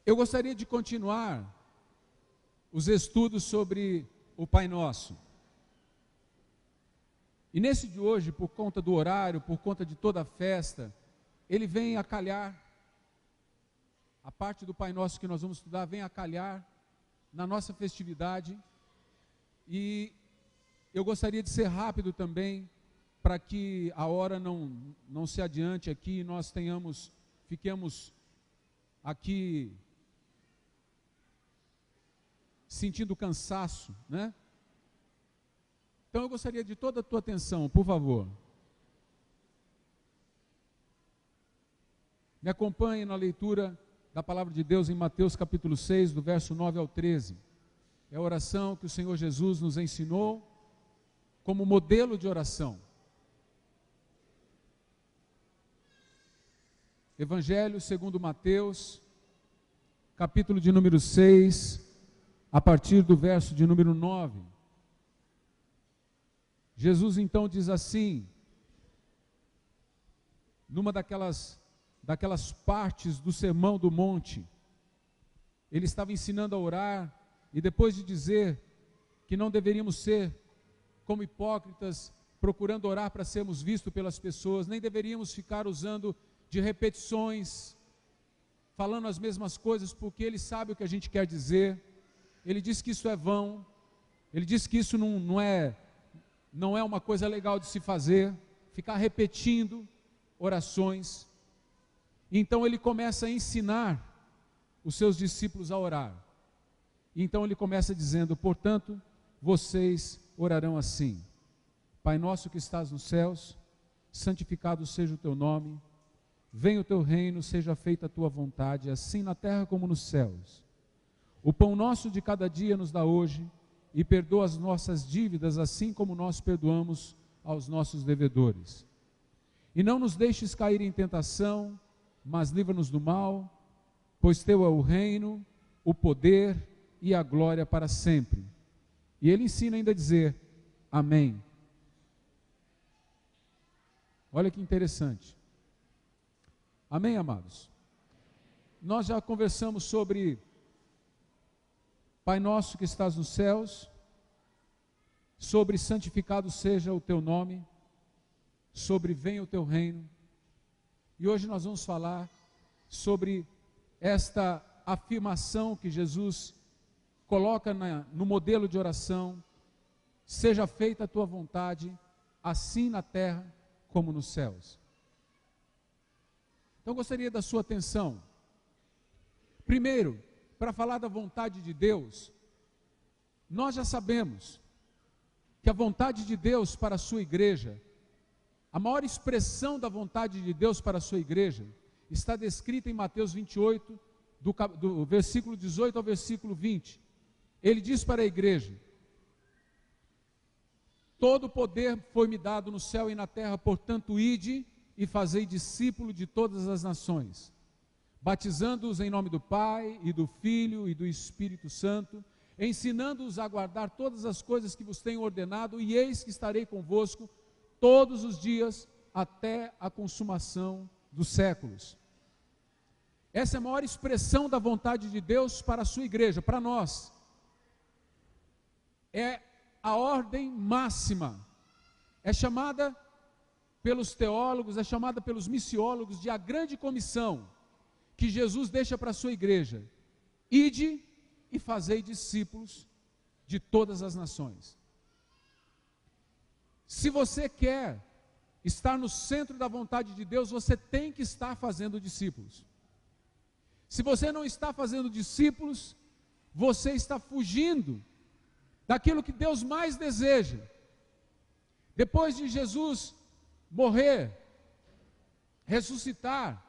Eu gostaria de continuar os estudos sobre o Pai Nosso. E nesse de hoje, por conta do horário, por conta de toda a festa, ele vem a calhar, a parte do Pai Nosso que nós vamos estudar, vem a calhar na nossa festividade. E eu gostaria de ser rápido também, para que a hora não se adiante aqui, e nós fiquemos aqui sentindo cansaço, né? Então eu gostaria de toda a tua atenção, por favor. Me acompanhe na leitura da palavra de Deus em Mateus capítulo 6, do verso 9 ao 13. É a oração que o Senhor Jesus nos ensinou como modelo de oração. Evangelho segundo Mateus, capítulo de número 6, a partir do verso de número 9. Jesus então diz assim, numa daquelas partes do Sermão do Monte, ele estava ensinando a orar, e depois de dizer que não deveríamos ser como hipócritas, procurando orar para sermos vistos pelas pessoas, nem deveríamos ficar usando de repetições, falando as mesmas coisas, porque ele sabe o que a gente quer dizer. Ele diz que isso é vão, ele diz que isso não é uma coisa legal de se fazer, ficar repetindo orações. Então ele começa a ensinar os seus discípulos a orar. Então ele começa dizendo, portanto, vocês orarão assim: Pai nosso que estás nos céus, santificado seja o teu nome, venha o teu reino, seja feita a tua vontade, assim na terra como nos céus. O pão nosso de cada dia nos dá hoje, e perdoa as nossas dívidas, assim como nós perdoamos aos nossos devedores. E não nos deixes cair em tentação, mas livra-nos do mal, pois teu é o reino, o poder e a glória para sempre. E ele ensina ainda a dizer, amém. Olha que interessante. Amém, amados? Nós já conversamos sobre Pai nosso que estás nos céus, sobre santificado seja o teu nome, sobre venha o teu reino. E hoje nós vamos falar sobre esta afirmação que Jesus coloca no modelo de oração: seja feita a tua vontade, assim na terra como nos céus. Então eu gostaria da sua atenção. Primeiro, para falar da vontade de Deus, nós já sabemos que a vontade de Deus para a sua igreja, a maior expressão da vontade de Deus para a sua igreja, está descrita em Mateus 28, do versículo 18 ao versículo 20. Ele diz para a igreja: todo o poder foi-me dado no céu e na terra, portanto ide e fazei discípulo de todas as nações, batizando-os em nome do Pai, e do Filho, e do Espírito Santo, ensinando-os a guardar todas as coisas que vos tenho ordenado, e eis que estarei convosco todos os dias, até a consumação dos séculos. Essa é a maior expressão da vontade de Deus para a sua igreja, para nós. É a ordem máxima, é chamada pelos teólogos, é chamada pelos missiólogos de a grande comissão, que Jesus deixa para a sua igreja: ide e fazei discípulos de todas as nações. Se você quer estar no centro da vontade de Deus, você tem que estar fazendo discípulos. Se você não está fazendo discípulos, você está fugindo daquilo que Deus mais deseja. Depois de Jesus morrer, ressuscitar,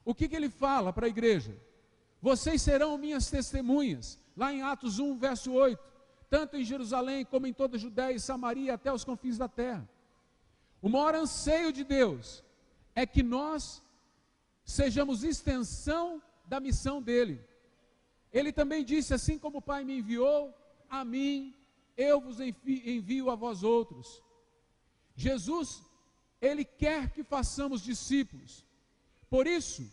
o que ele fala para a igreja? Vocês serão minhas testemunhas, lá em Atos 1, verso 8, tanto em Jerusalém como em toda a Judéia e Samaria, até os confins da terra. O maior anseio de Deus é que nós sejamos extensão da missão dele. Ele também disse: assim como o Pai me enviou a mim, eu vos envio a vós outros. Jesus, ele quer que façamos discípulos. Por isso,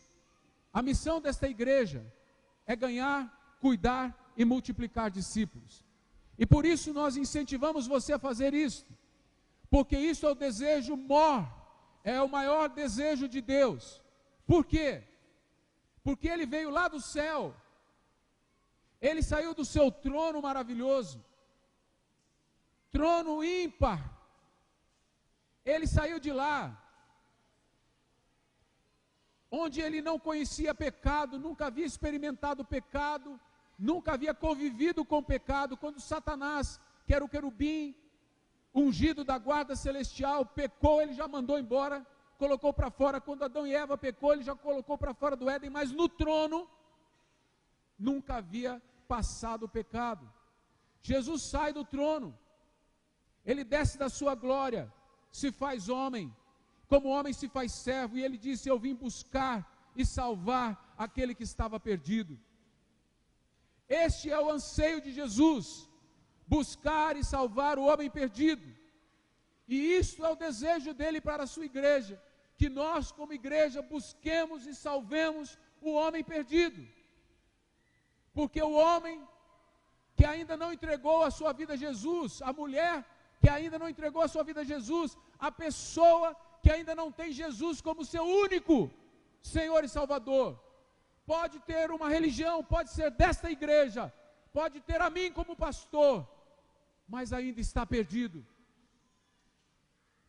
a missão desta igreja é ganhar, cuidar e multiplicar discípulos. E por isso nós incentivamos você a fazer isso, porque isso é o desejo maior, é o maior desejo de Deus. Por quê? Porque Ele veio lá do céu, Ele saiu do seu trono maravilhoso, trono ímpar, Ele saiu de lá, onde Ele não conhecia pecado, nunca havia experimentado pecado, nunca havia convivido com pecado. Quando Satanás, que era o querubim, ungido da guarda celestial, pecou, ele já mandou embora, colocou para fora. Quando Adão e Eva pecou, ele já colocou para fora do Éden, mas no trono, nunca havia passado o pecado. Jesus sai do trono, Ele desce da sua glória, se faz homem, como homem se faz servo, e Ele disse: eu vim buscar e salvar aquele que estava perdido. Este é o anseio de Jesus, buscar e salvar o homem perdido. E isso é o desejo dele para a sua igreja, que nós como igreja busquemos e salvemos o homem perdido. Porque o homem que ainda não entregou a sua vida a Jesus, a mulher que ainda não entregou a sua vida a Jesus, a pessoa que ainda não tem Jesus como seu único Senhor e Salvador, pode ter uma religião, pode ser desta igreja, pode ter a mim como pastor, mas ainda está perdido,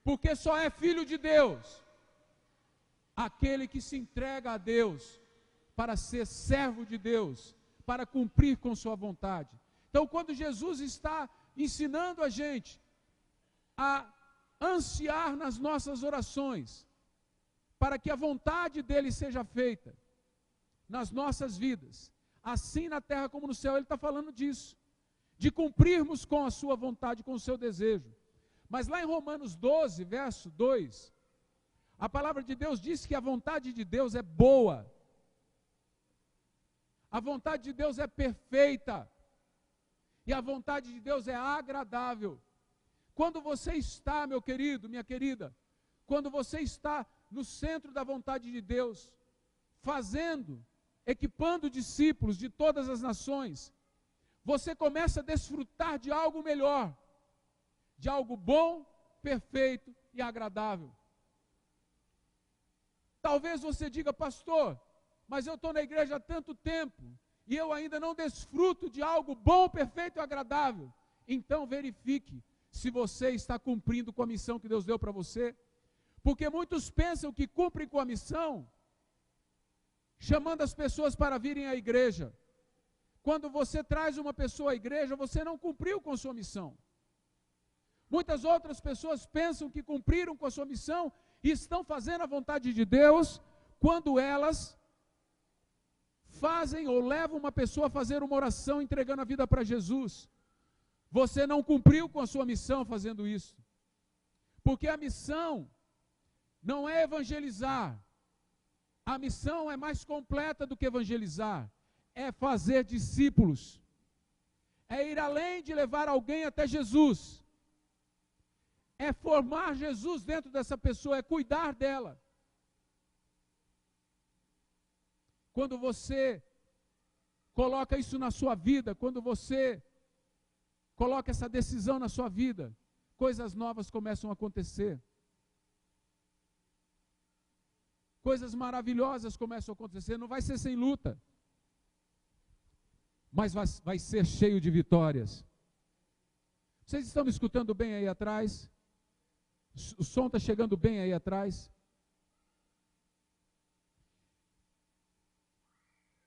porque só é filho de Deus aquele que se entrega a Deus para ser servo de Deus, para cumprir com sua vontade. Então, quando Jesus está ensinando a gente a ansiar nas nossas orações, para que a vontade dele seja feita nas nossas vidas, assim na terra como no céu, ele está falando disso, de cumprirmos com a sua vontade, com o seu desejo. Mas lá em Romanos 12, verso 2, a palavra de Deus diz que a vontade de Deus é boa, a vontade de Deus é perfeita, e a vontade de Deus é agradável. Quando você está, meu querido, minha querida, quando você está no centro da vontade de Deus, equipando discípulos de todas as nações, você começa a desfrutar de algo melhor, de algo bom, perfeito e agradável. Talvez você diga: pastor, mas eu estou na igreja há tanto tempo, e eu ainda não desfruto de algo bom, perfeito e agradável. Então verifique se você está cumprindo com a missão que Deus deu para você, porque muitos pensam que cumprem com a missão, chamando as pessoas para virem à igreja. Quando você traz uma pessoa à igreja, você não cumpriu com a sua missão. Muitas outras pessoas pensam que cumpriram com a sua missão e estão fazendo a vontade de Deus, quando elas fazem ou levam uma pessoa a fazer uma oração entregando a vida para Jesus. Você não cumpriu com a sua missão fazendo isso, porque a missão não é evangelizar, a missão é mais completa do que evangelizar, é fazer discípulos, é ir além de levar alguém até Jesus, é formar Jesus dentro dessa pessoa, é cuidar dela. Quando você coloca isso na sua vida, quando você coloca essa decisão na sua vida, coisas novas começam a acontecer. Coisas maravilhosas começam a acontecer. Não vai ser sem luta, mas vai ser cheio de vitórias. Vocês estão me escutando bem aí atrás? O som está chegando bem aí atrás?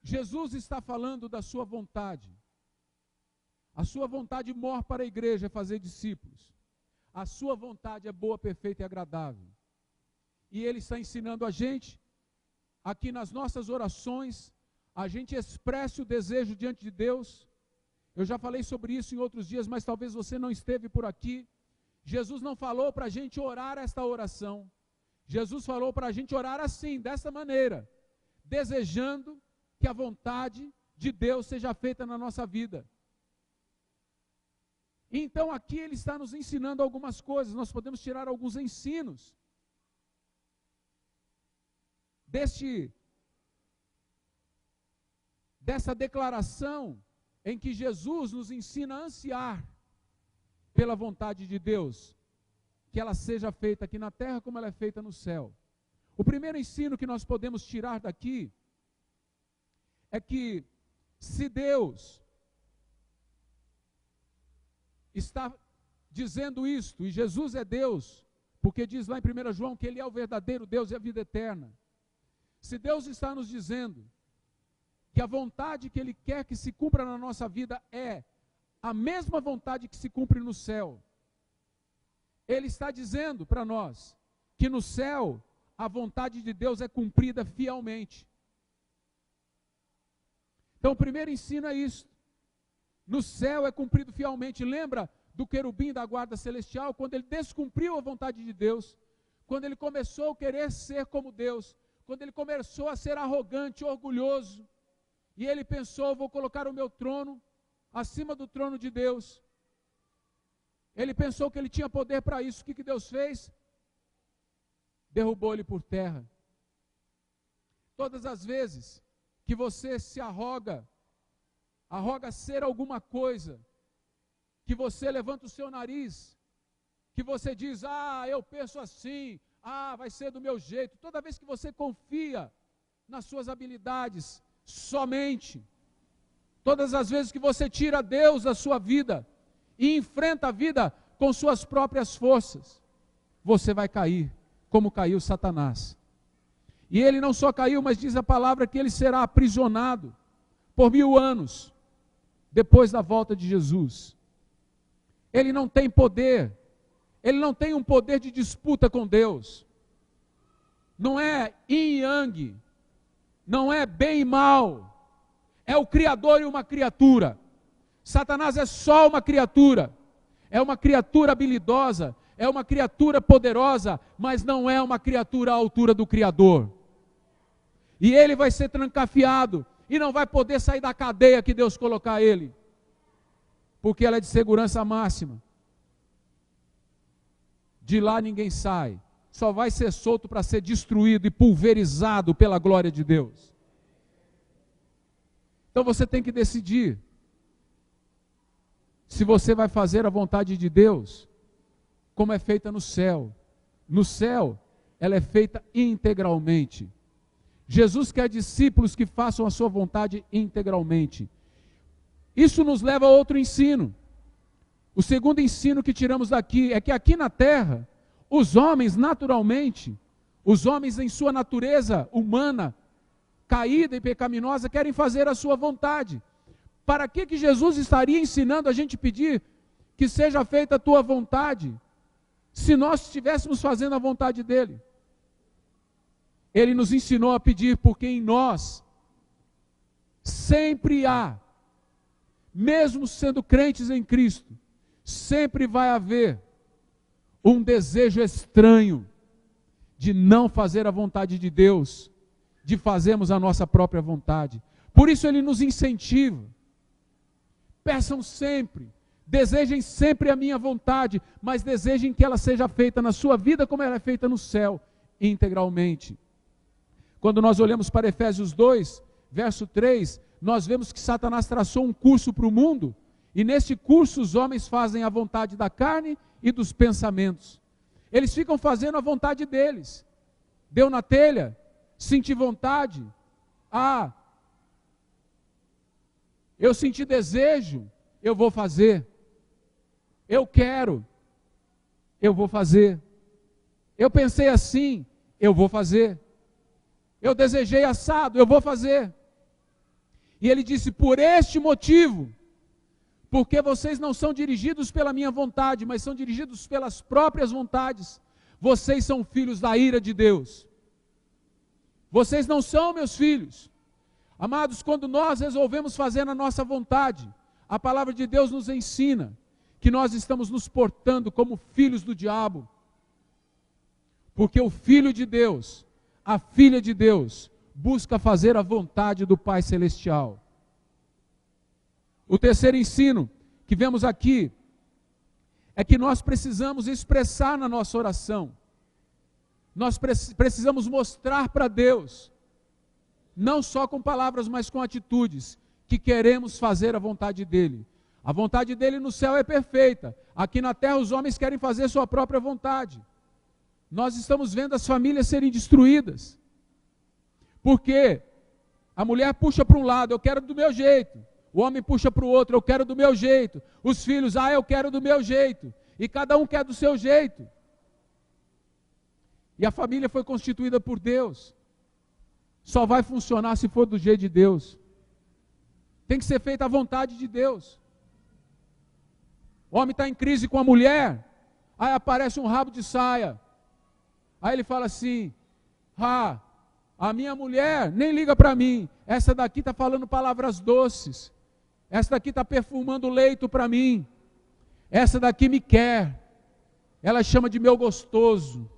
Jesus está falando da sua vontade. A sua vontade maior para a igreja é fazer discípulos. A sua vontade é boa, perfeita e agradável. E Ele está ensinando a gente, aqui nas nossas orações, a gente expresse o desejo diante de Deus. Eu já falei sobre isso em outros dias, mas talvez você não esteve por aqui. Jesus não falou para a gente orar esta oração. Jesus falou para a gente orar assim, dessa maneira, desejando que a vontade de Deus seja feita na nossa vida. Então aqui Ele está nos ensinando algumas coisas, nós podemos tirar alguns ensinos dessa declaração em que Jesus nos ensina a ansiar pela vontade de Deus, que ela seja feita aqui na terra como ela é feita no céu. O primeiro ensino que nós podemos tirar daqui é que se Deus está dizendo isto, e Jesus é Deus, porque diz lá em 1 João que Ele é o verdadeiro Deus e a vida eterna. Se Deus está nos dizendo que a vontade que Ele quer que se cumpra na nossa vida é a mesma vontade que se cumpre no céu, Ele está dizendo para nós que no céu a vontade de Deus é cumprida fielmente. Então o primeiro ensino é isso. No céu é cumprido fielmente. Lembra do querubim da guarda celestial, quando ele descumpriu a vontade de Deus, quando ele começou a querer ser como Deus, quando ele começou a ser arrogante, orgulhoso, e ele pensou, vou colocar o meu trono acima do trono de Deus. Ele pensou que ele tinha poder para isso. O que Deus fez? Derrubou ele por terra. Todas as vezes que você se arroga ser alguma coisa, que você levanta o seu nariz, que você diz, eu penso assim, vai ser do meu jeito. Toda vez que você confia nas suas habilidades, somente, todas as vezes que você tira Deus da sua vida, e enfrenta a vida com suas próprias forças, você vai cair, como caiu Satanás. E ele não só caiu, mas diz a palavra que ele será aprisionado por 1000 anos, depois da volta de Jesus. Ele não tem poder, ele não tem um poder de disputa com Deus. Não é yin e yang, não é bem e mal, é o Criador e uma criatura. Satanás é só uma criatura, é uma criatura habilidosa, é uma criatura poderosa, mas não é uma criatura à altura do Criador. E ele vai ser trancafiado, e não vai poder sair da cadeia que Deus colocar ele, porque ela é de segurança máxima. De lá ninguém sai, só vai ser solto para ser destruído e pulverizado pela glória de Deus. Então você tem que decidir se você vai fazer a vontade de Deus, como é feita no céu. No céu, ela é feita integralmente. Jesus quer discípulos que façam a sua vontade integralmente. Isso nos leva a outro ensino. O segundo ensino que tiramos daqui é que aqui na terra, os homens naturalmente, os homens em sua natureza humana, caída e pecaminosa, querem fazer a sua vontade. Para que Jesus estaria ensinando a gente pedir que seja feita a tua vontade, se nós estivéssemos fazendo a vontade dele? Ele nos ensinou a pedir porque em nós sempre há, mesmo sendo crentes em Cristo, sempre vai haver um desejo estranho de não fazer a vontade de Deus, de fazermos a nossa própria vontade. Por isso ele nos incentiva. Peçam sempre, desejem sempre a minha vontade, mas desejem que ela seja feita na sua vida como ela é feita no céu, integralmente. Quando nós olhamos para Efésios 2, verso 3, nós vemos que Satanás traçou um curso para o mundo, e neste curso os homens fazem a vontade da carne e dos pensamentos. Eles ficam fazendo a vontade deles. Deu na telha, senti vontade, eu senti desejo, eu vou fazer. Eu quero, eu vou fazer. Eu pensei assim, eu vou fazer. Eu desejei assado, eu vou fazer. E ele disse, por este motivo, porque vocês não são dirigidos pela minha vontade, mas são dirigidos pelas próprias vontades, vocês são filhos da ira de Deus. Vocês não são meus filhos. Amados, quando nós resolvemos fazer a nossa vontade, a palavra de Deus nos ensina que nós estamos nos portando como filhos do diabo. Porque o filho de Deus, a filha de Deus, busca fazer a vontade do Pai Celestial. O terceiro ensino que vemos aqui é que nós precisamos expressar na nossa oração. Nós precisamos mostrar para Deus não só com palavras, mas com atitudes, que queremos fazer a vontade dele. A vontade dele no céu é perfeita. Aqui na terra os homens querem fazer sua própria vontade. Nós estamos vendo as famílias serem destruídas. Porque a mulher puxa para um lado, eu quero do meu jeito. O homem puxa para o outro, eu quero do meu jeito. Os filhos, eu quero do meu jeito. E cada um quer do seu jeito. E a família foi constituída por Deus. Só vai funcionar se for do jeito de Deus. Tem que ser feita a vontade de Deus. O homem está em crise com a mulher, aí aparece um rabo de saia. Aí ele fala assim: a minha mulher nem liga para mim. Essa daqui está falando palavras doces. Essa daqui está perfumando leito para mim. Essa daqui me quer. Ela chama de meu gostoso.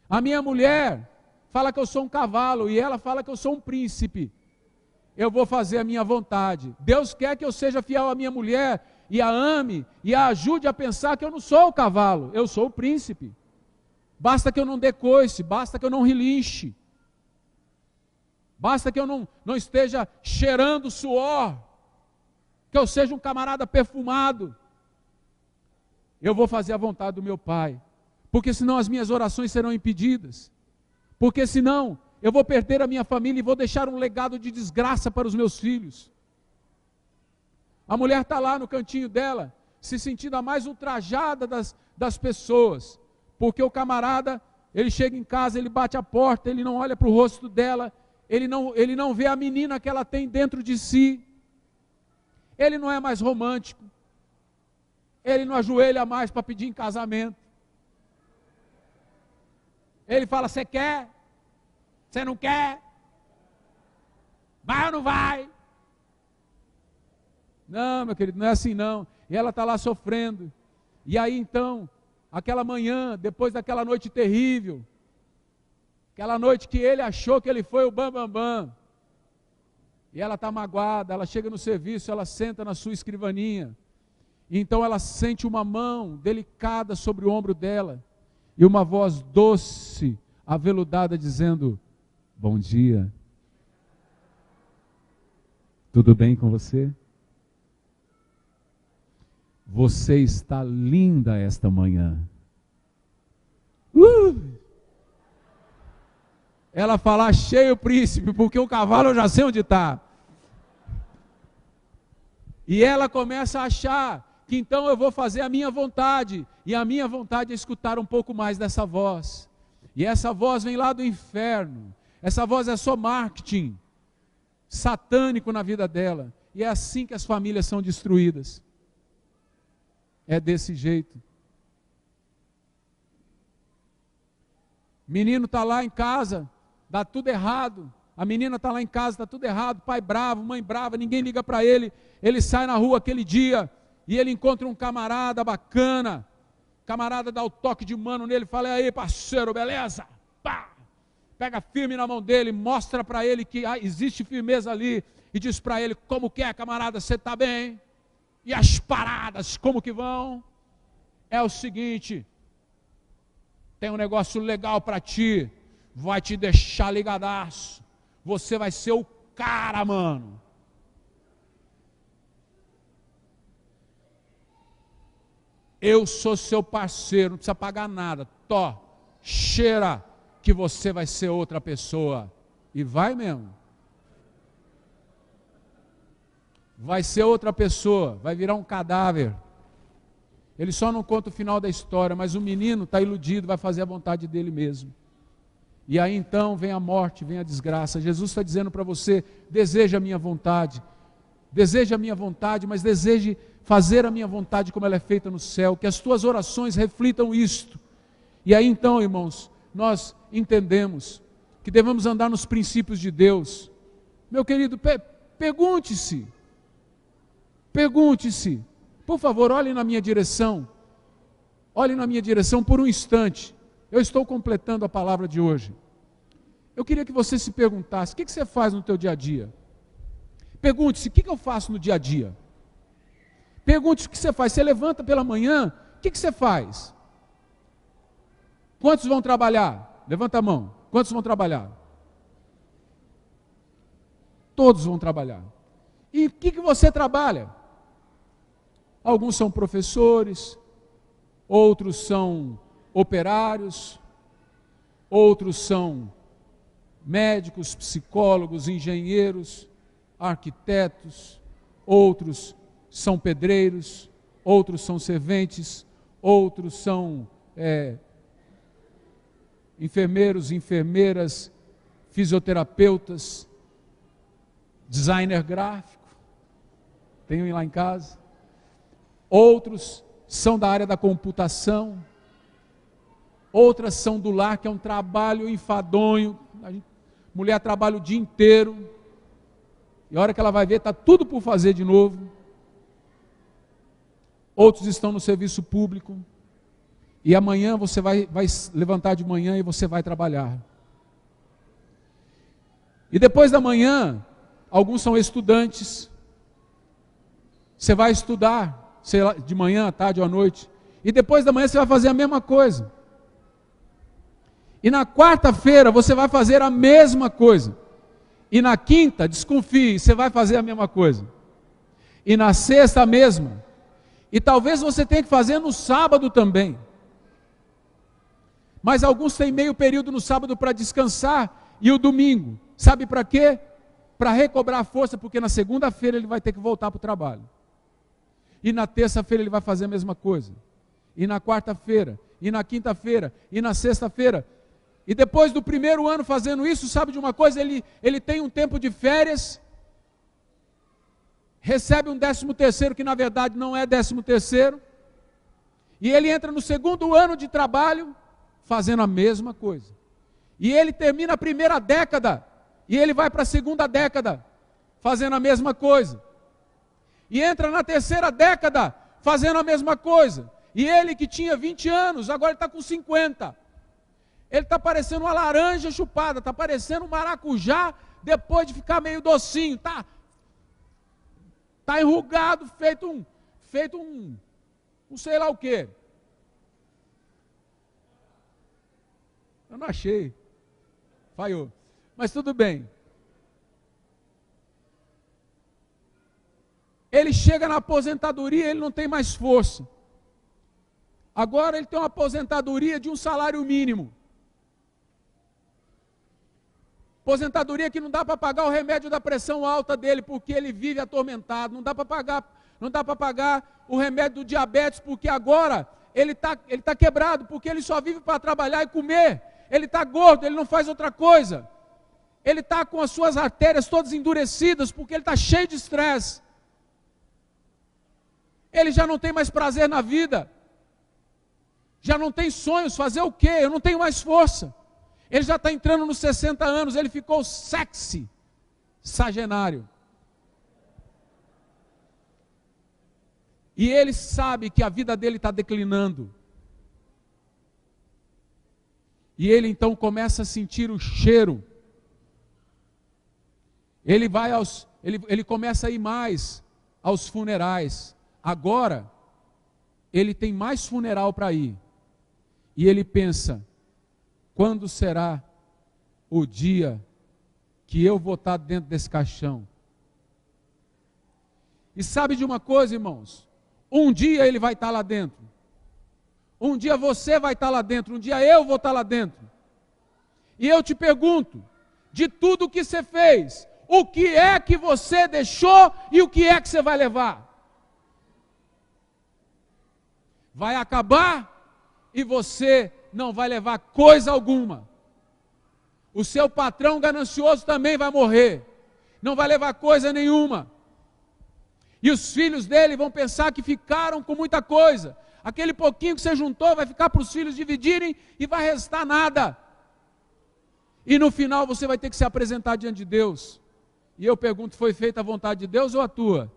A minha mulher fala que eu sou um cavalo e ela fala que eu sou um príncipe. Eu vou fazer a minha vontade. Deus quer que eu seja fiel à minha mulher e a ame e a ajude a pensar que eu não sou o cavalo, eu sou o príncipe. Basta que eu não dê coice, basta que eu não relinche. Basta que eu não esteja cheirando suor, que eu seja um camarada perfumado. Eu vou fazer a vontade do meu Pai, porque senão as minhas orações serão impedidas, porque senão eu vou perder a minha família e vou deixar um legado de desgraça para os meus filhos. A mulher está lá no cantinho dela, se sentindo a mais ultrajada das pessoas, porque o camarada, ele chega em casa, ele bate a porta, ele não olha para o rosto dela, ele não vê a menina que ela tem dentro de si, ele não é mais romântico, ele não ajoelha mais para pedir em casamento, ele fala: você quer? Você não quer? Vai ou não vai? Não, meu querido, não é assim não. E ela está lá sofrendo. E aí então, aquela manhã, depois daquela noite terrível, aquela noite que ele achou que ele foi o bam. E ela está magoada, ela chega no serviço, ela senta na sua escrivaninha. E então ela sente uma mão delicada sobre o ombro dela. E uma voz doce, aveludada, dizendo: bom dia, tudo bem com você? Você está linda esta manhã. Ela fala: achei o príncipe, porque o cavalo eu já sei onde está. E ela começa a achar que então eu vou fazer a minha vontade, e a minha vontade é escutar um pouco mais dessa voz. E essa voz vem lá do inferno. Essa voz é só marketing satânico na vida dela. E é assim que as famílias são destruídas. É desse jeito. Menino está lá em casa, dá tudo errado. A menina está lá em casa, está tudo errado. Pai bravo, mãe brava, ninguém liga para ele. Ele sai na rua aquele dia e ele encontra um camarada bacana. O camarada dá o toque de mano nele, fala: e aí, parceiro, beleza? Pá! Pega firme na mão dele, mostra para ele que existe firmeza ali, e diz para ele: como que é, camarada, você está bem? E as paradas, como que vão? É o seguinte, tem um negócio legal para ti, vai te deixar ligadaço, você vai ser o cara, mano. Eu sou seu parceiro, não precisa pagar nada, cheira, que você vai ser outra pessoa. E vai mesmo. Vai ser outra pessoa, vai virar um cadáver. Ele só não conta o final da história, mas o menino está iludido, vai fazer a vontade dele mesmo. E aí então vem a morte, vem a desgraça. Jesus está dizendo para você: deseja a minha vontade. Deseja a minha vontade, mas deseje fazer a minha vontade como ela é feita no céu. Que as tuas orações reflitam isto. E aí então, irmãos, nós entendemos que devemos andar nos princípios de Deus. Meu querido, pergunte-se, por favor, olhe na minha direção por um instante. Eu estou completando a palavra de hoje. Eu queria que você se perguntasse: o que você faz no teu dia a dia? Pergunte-se: o que eu faço no dia a dia? Pergunte-se o que você faz. Você levanta pela manhã, o que você faz? Quantos vão trabalhar? Levanta a mão. Quantos vão trabalhar? Todos vão trabalhar. E o que você trabalha? Alguns são professores, outros são operários, outros são médicos, psicólogos, engenheiros, arquitetos, outros são pedreiros, outros são serventes, outros são enfermeiros, enfermeiras, fisioterapeutas, designer gráfico, tenho lá em casa. Outros são da área da computação, outras são do lar, que é um trabalho enfadonho. Mulher trabalha o dia inteiro, e a hora que ela vai ver, está tudo por fazer de novo. Outros estão no serviço público, e amanhã você vai levantar de manhã e você vai trabalhar. E depois da manhã, alguns são estudantes, você vai estudar, sei lá, de manhã, à tarde ou à noite, e depois da manhã você vai fazer a mesma coisa. E na quarta-feira você vai fazer a mesma coisa. E na quinta, desconfie, você vai fazer a mesma coisa. E na sexta a mesma. E talvez você tenha que fazer no sábado também. Mas alguns têm meio período no sábado para descansar, e o domingo, sabe para quê? Para recobrar força, porque na segunda-feira ele vai ter que voltar para o trabalho. E na terça-feira ele vai fazer a mesma coisa. E na quarta-feira, e na quinta-feira, e na sexta-feira. E depois do primeiro ano fazendo isso, sabe de uma coisa? Ele tem um tempo de férias, recebe um 13º, que na verdade não é 13º, e ele entra no segundo ano de trabalho, fazendo a mesma coisa. E ele termina a primeira década, e ele vai para a segunda década, fazendo a mesma coisa. E entra na terceira década, fazendo a mesma coisa. E ele que tinha 20 anos, agora ele está com 50. Ele está parecendo uma laranja chupada, está parecendo um maracujá, depois de ficar meio docinho. Está enrugado, feito um sei lá o quê. Eu não achei. Falhou. Mas tudo bem. Ele chega na aposentadoria, ele não tem mais força. Agora ele tem uma aposentadoria de um salário mínimo. Aposentadoria que não dá para pagar o remédio da pressão alta dele, porque ele vive atormentado. Não dá para pagar o remédio do diabetes, porque agora ele tá quebrado, porque ele só vive para trabalhar e comer. Ele está gordo, ele não faz outra coisa. Ele está com as suas artérias todas endurecidas, porque ele está cheio de estresse. Ele já não tem mais prazer na vida, já não tem sonhos, fazer o quê? Eu não tenho mais força. Ele já está entrando nos 60 anos, ele ficou sexagenário. E ele sabe que a vida dele está declinando. E ele então começa a sentir o cheiro. Ele começa a ir mais aos funerais. Agora, ele tem mais funeral para ir. E ele pensa, quando será o dia que eu vou estar dentro desse caixão? E sabe de uma coisa, irmãos? Um dia ele vai estar lá dentro. Um dia você vai estar lá dentro. Um dia eu vou estar lá dentro. E eu te pergunto, de tudo que você fez, o que é que você deixou e o que é que você vai levar? Vai acabar e você não vai levar coisa alguma. O seu patrão ganancioso também vai morrer, não vai levar coisa nenhuma. E os filhos dele vão pensar que ficaram com muita coisa. Aquele pouquinho que você juntou vai ficar para os filhos dividirem e vai restar nada. E no final você vai ter que se apresentar diante de Deus. E eu pergunto, foi feita a vontade de Deus ou a tua?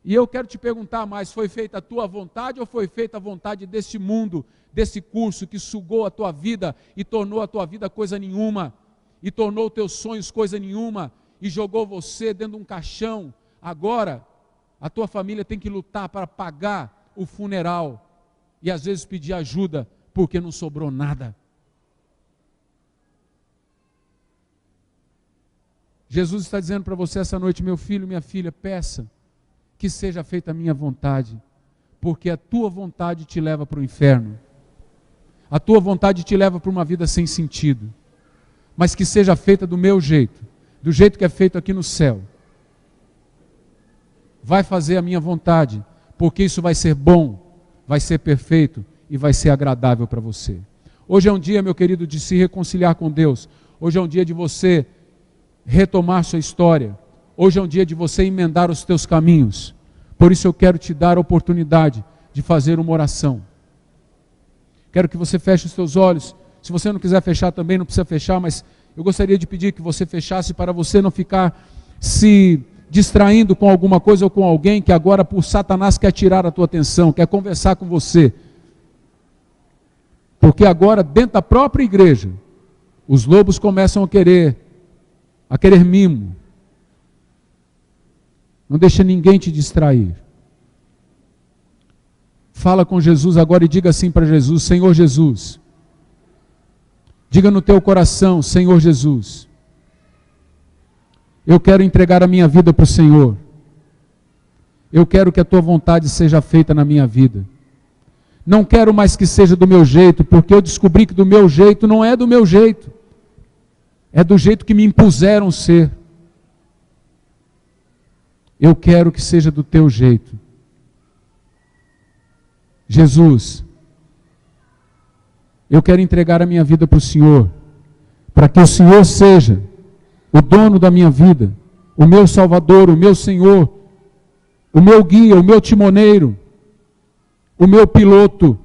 E eu quero te perguntar mais, foi feita a tua vontade ou foi feita a vontade desse mundo, desse curso que sugou a tua vida e tornou a tua vida coisa nenhuma, e tornou os teus sonhos coisa nenhuma, e jogou você dentro de um caixão? Agora, a tua família tem que lutar para pagar o funeral, e às vezes pedir ajuda, porque não sobrou nada. Jesus está dizendo para você essa noite: meu filho, minha filha, peça que seja feita a minha vontade, porque a tua vontade te leva para o inferno, a tua vontade te leva para uma vida sem sentido, mas que seja feita do meu jeito, do jeito que é feito aqui no céu. Vai fazer a minha vontade, porque isso vai ser bom, vai ser perfeito e vai ser agradável para você. Hoje é um dia, meu querido, de se reconciliar com Deus. Hoje é um dia de você retomar sua história. Hoje é um dia de você emendar os teus caminhos. Por isso eu quero te dar a oportunidade de fazer uma oração. Quero que você feche os teus olhos. Se você não quiser fechar também, não precisa fechar, mas eu gostaria de pedir que você fechasse para você não ficar se distraindo com alguma coisa ou com alguém que agora por Satanás quer tirar a tua atenção, quer conversar com você. Porque agora dentro da própria igreja, os lobos começam a querer mimo. Não deixa ninguém te distrair. Fala com Jesus agora e diga assim para Jesus: Senhor Jesus. Diga no teu coração: Senhor Jesus, eu quero entregar a minha vida para o Senhor. Eu quero que a tua vontade seja feita na minha vida. Não quero mais que seja do meu jeito, porque eu descobri que do meu jeito não é do meu jeito. É do jeito que me impuseram ser. Eu quero que seja do teu jeito. Jesus, eu quero entregar a minha vida para o Senhor, para que o Senhor seja o dono da minha vida, o meu Salvador, o meu Senhor, o meu guia, o meu timoneiro, o meu piloto.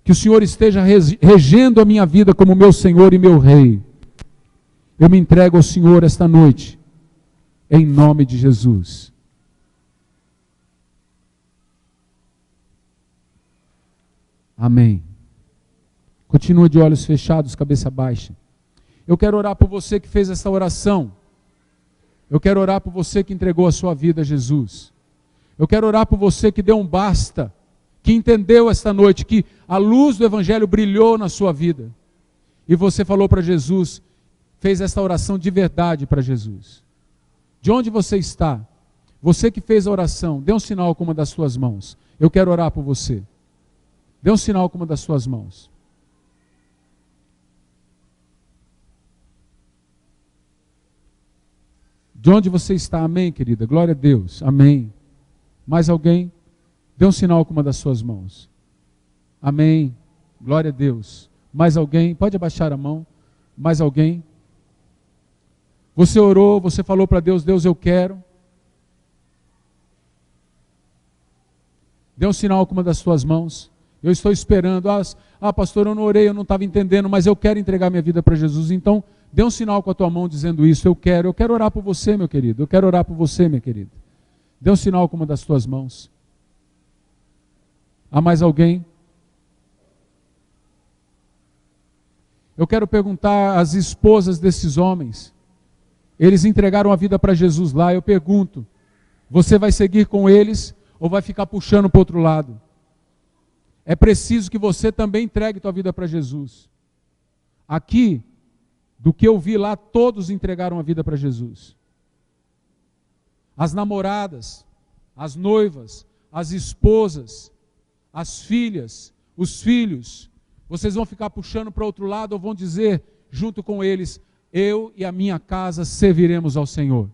Que o Senhor esteja regendo a minha vida como meu Senhor e meu Rei. Eu me entrego ao Senhor esta noite, em nome de Jesus. Amém. Continua de olhos fechados, cabeça baixa. Eu quero orar por você que fez essa oração. Eu quero orar por você que entregou a sua vida a Jesus. Eu quero orar por você que deu um basta, que entendeu esta noite que a luz do Evangelho brilhou na sua vida. E você falou para Jesus, fez essa oração de verdade para Jesus. De onde você está? Você que fez a oração, dê um sinal com uma das suas mãos. Eu quero orar por você. Dê um sinal com uma das suas mãos. De onde você está? Amém, querida? Glória a Deus. Amém. Mais alguém? Dê um sinal com uma das suas mãos. Amém. Glória a Deus. Mais alguém? Pode abaixar a mão. Mais alguém? Você orou, você falou para Deus: Deus, eu quero. Dê um sinal com uma das suas mãos. Eu estou esperando. Pastor, eu não orei, eu não estava entendendo, mas eu quero entregar minha vida para Jesus. Então, dê um sinal com a tua mão dizendo isso. Eu quero orar por você, meu querido. Eu quero orar por você, minha querida. Dê um sinal com uma das tuas mãos. Há mais alguém? Eu quero perguntar às esposas desses homens. Eles entregaram a vida para Jesus lá. Eu pergunto: você vai seguir com eles ou vai ficar puxando para o outro lado? É preciso que você também entregue tua vida para Jesus. Aqui, do que eu vi lá, todos entregaram a vida para Jesus. As namoradas, as noivas, as esposas, as filhas, os filhos. Vocês vão ficar puxando para o outro lado ou vão dizer junto com eles: eu e a minha casa serviremos ao Senhor.